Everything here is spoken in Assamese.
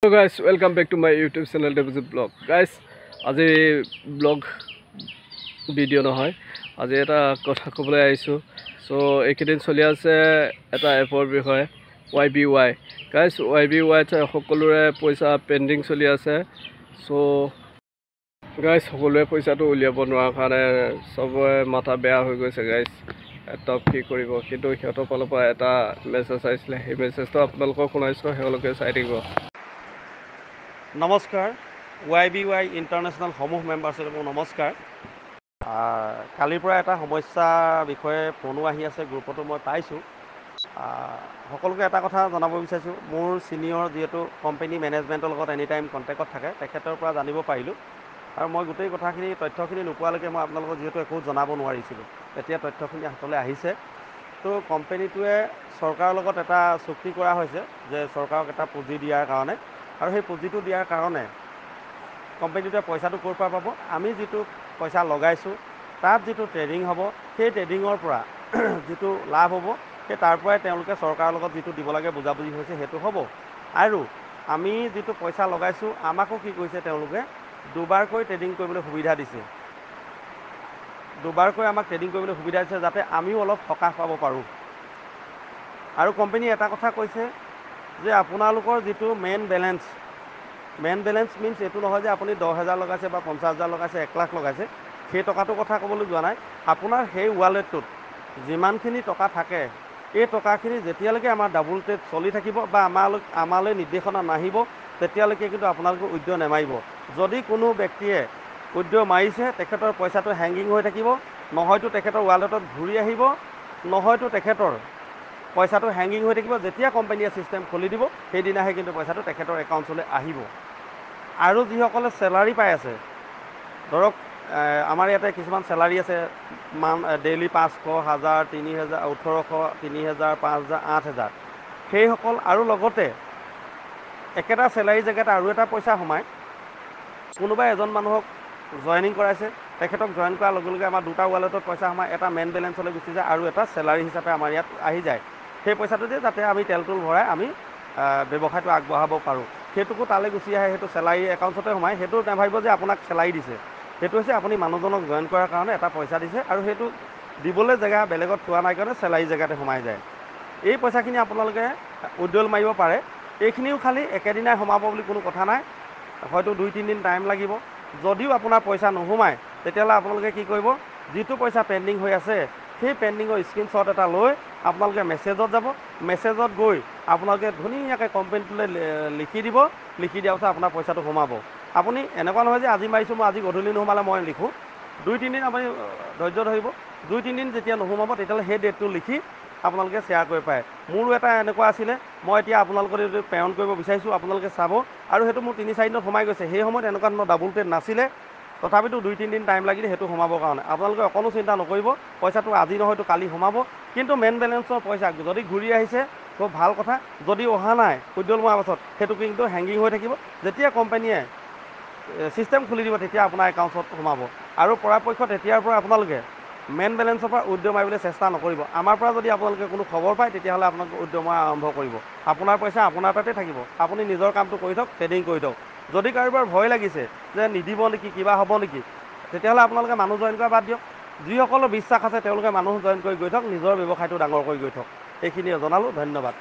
Hello guys, welcome back to my YouTube channel Deposit Blog. Guys, আজি ব্লগ ভিডিও নহয়, আজি এটা কথা ক'বলৈ আহিছোঁ। সো এইকেইদিন চলি আছে এটা এপৰ বিষয়ে YBY। গাইজ YBY সকলোৰে পইচা পেণ্ডিং চলি আছে। সো গাইজ সকলোৱে পইচাটো উলিয়াব নোৱাৰাৰ কাৰণে চবৰে মাথা বেয়া হৈ গৈছে গাইজ। একদম কি কৰিব, কিন্তু সিহঁতৰ ফালৰ পৰা এটা মেছেজ আহিছিলে, সেই মেছেজটো আপোনালোকক শুনাইছোঁ, তেওঁলোকে চাই থাকিব। নমস্কাৰ, YBY ইণ্টাৰনেশ্যনেল সমূহ মেম্বাৰশ্বিপ নমস্কাৰ। কালিৰ পৰা এটা সমস্যাৰ বিষয়ে ফোনো আহি আছে, গ্ৰুপতো মই পাইছোঁ। সকলোকে এটা কথা জনাব বিচাৰিছোঁ, মোৰ ছিনিয়ৰ যিহেতু কোম্পানী মেনেজমেণ্টৰ লগত এনি টাইম কণ্টেক্টত থাকে, তেখেতৰ পৰা জানিব পাৰিলোঁ। আৰু মই গোটেই কথাখিনি তথ্যখিনি নোপোৱালৈকে মই আপোনালোকক যিহেতু একো জনাব নোৱাৰিছিলোঁ, এতিয়া তথ্যখিনি হাতলৈ আহিছে। তো কোম্পানীটোৱে চৰকাৰৰ লগত এটা চুক্তি কৰা হৈছে যে চৰকাৰক এটা পুঁজি দিয়াৰ কাৰণে, আৰু সেই পুঁজিটো দিয়াৰ কাৰণে কোম্পানীটোৱে পইচাটো ক'ৰ পৰা পাব, আমি যিটো পইচা লগাইছোঁ তাত যিটো ট্ৰেডিং হ'ব, সেই ট্ৰেডিঙৰ পৰা যিটো লাভ হ'ব, সেই তাৰ পৰাই তেওঁলোকে চৰকাৰৰ লগত যিটো দিব লাগে বুজাবুজি হৈছে সেইটো হ'ব। আৰু আমি যিটো পইচা লগাইছোঁ আমাকো কি কৰিছে, তেওঁলোকে দুবাৰকৈ ট্ৰেডিং কৰিবলৈ সুবিধা দিছে। দুবাৰকৈ আমাক ট্ৰেডিং কৰিবলৈ সুবিধা দিছে যাতে আমিও অলপ সকাহ পাব পাৰোঁ। আৰু কোম্পানীয়ে এটা কথা কৈছে যে আপোনালোকৰ যিটো মেইন বেলেঞ্চ মিনছ এইটো নহয় যে আপুনি 10,000 লগাইছে বা 50,000 লগাইছে, 1 লাখ লগাইছে, সেই টকাটোৰ কথা ক'বলৈ যোৱা নাই। আপোনাৰ সেই ৱালেটটোত যিমানখিনি টকা থাকে, এই টকাখিনি যেতিয়ালৈকে আমাৰ ডাবল ট্ৰেড চলি থাকিব বা আমালৈ নিৰ্দেশনা নাহিব, তেতিয়ালৈকে কিন্তু আপোনালোকে উইথড্ৰ নেমাৰিব। যদি কোনো ব্যক্তিয়ে উইথড্ৰ মাৰিছে, তেখেতৰ পইচাটো হেংগিং হৈ থাকিব, নহয়তো তেখেতৰ ৱালেটত ঘূৰি আহিব, নহয়তো তেখেতৰ পইচাটো হেংগিং হৈ থাকিব। যেতিয়া কোম্পানীয়ে ছিষ্টেম খুলি দিব, সেইদিনাহে কিন্তু পইচাটো তেখেতৰ একাউণ্টলৈ আহিব। আৰু যিসকলে চেলাৰী পাই আছে, ধৰক আমাৰ ইয়াতে কিছুমান চেলাৰী আছে, ডেইলি 500, 1000, 3000, 1800, 3000, 5000, 8000, সেইসকল, আৰু লগতে একেটা চেলাৰী জেগাত আৰু এটা পইচা সোমায়। কোনোবাই এজন মানুহক জইনিং কৰাইছে, তেখেতক জইন কৰাৰ লগে লগে আমাৰ দুটা ৱালেটত পইচা সোমায়, এটা মেইন বেলেঞ্চলৈ গুচি যায় আৰু এটা চেলাৰী হিচাপে আমাৰ ইয়াত আহি যায়। সেই পইচাটো দিয়ে যাতে আমি তেল ভৰাই আমি ব্যৱসায়টো আগবঢ়াব পাৰোঁ, সেইটোকো তালৈ গুচি আহে, সেইটো চেলাৰী একাউণ্টতে সোমায়। সেইটো নাভাবিব যে আপোনাক চেলাৰী দিছে, সেইটো হৈছে আপুনি মানুহজনক জইন কৰাৰ কাৰণে এটা পইচা দিছে, আৰু সেইটো দিবলৈ জেগা বেলেগত থোৱা নাই কাৰণে চেলাৰী জেগাতে সোমাই যায়। এই পইচাখিনি আপোনালোকে উইথড্ৰল মাৰিব পাৰে। এইখিনিও খালি একেদিনাই সোমাব বুলি কোনো কথা নাই, হয়তো 2-3 দিন টাইম লাগিব। যদিও আপোনাৰ পইচা নোসোমায়, তেতিয়াহ'লে আপোনালোকে কি কৰিব, যিটো পইচা পেণ্ডিং হৈ আছে সেই পেণ্ডিঙৰ স্ক্ৰীনশ্বট এটা লৈ আপোনালোকে মেছেজত যাব, মেছেজত গৈ আপোনালোকে ধুনীয়াকৈ কোম্পানীটোলৈ লিখি দিব, লিখি দিয়াৰ পাছত আপোনাৰ পইচাটো সোমাব। আপুনি এনেকুৱা নহয় যে আজি মাৰিছোঁ, মই আজি গধূলি নোসোমালে মই লিখোঁ। 2-3 দিন আপুনি ধৈৰ্য ধৰিব। 2-3 দিন যেতিয়া নোসোমাব, তেতিয়াহ'লে সেই ডেটটো লিখি আপোনালোকে শ্বেয়াৰ কৰিব পাৰে। মোৰো এটা এনেকুৱা আছিলে, মই এতিয়া আপোনালোকৰ যদি প্ৰেৰণ কৰিব বিচাৰিছোঁ, আপোনালোকে চাব, আৰু সেইটো মোৰ 3-4 দিনত সোমাই গৈছে। সেই সময়ত এনেকুৱা ধৰণৰ ডাবুল ট্ৰেড নাছিলে, তথাপিতো 2-3 দিন টাইম লাগিলে সেইটো সোমাবৰ কাৰণে। আপোনালোকে অকণো চিন্তা নকৰিব, পইচাটো আজি নহয়তো কালি সোমাব। কিন্তু মেইন বেলেঞ্চৰ পইচা যদি ঘূৰি আহিছে খুব ভাল কথা, যদি অহা নাই উইথড্ৰল মৰাৰ পাছত, সেইটো কিন্তু হেংগিং হৈ থাকিব। যেতিয়া কোম্পানীয়ে ছিষ্টেম খুলি দিব, তেতিয়া আপোনাৰ একাউণ্টত সোমাব। আৰু পৰাপক্ষত এতিয়াৰ পৰা আপোনালোকে মেইন বেলেঞ্চৰ পৰা উইথড্ৰ মাৰিবলৈ চেষ্টা নকৰিব। আমাৰ পৰা যদি আপোনালোকে কোনো খবৰ পায়, তেতিয়াহ'লে আপোনালোকে উইথড্ৰ মৰা আৰম্ভ কৰিব। আপোনাৰ পইচা আপোনাৰ তাতে থাকিব, আপুনি নিজৰ কামটো কৰি থওক, ট্ৰেডিং কৰি থওক। যদি কাৰোবাৰ ভয় লাগিছে যে নিদিব নেকি, কিবা হ'ব নেকি, তেতিয়াহ'লে আপোনালোকে মানুহ জইন কৰা বাদ দিয়ক। যিসকলৰ বিশ্বাস আছে তেওঁলোকে মানুহ জইন কৰি গৈ থওক, নিজৰ ব্যৱসায়টো ডাঙৰ কৰি গৈ থওক। এইখিনিয়ে জনালোঁ, ধন্যবাদ।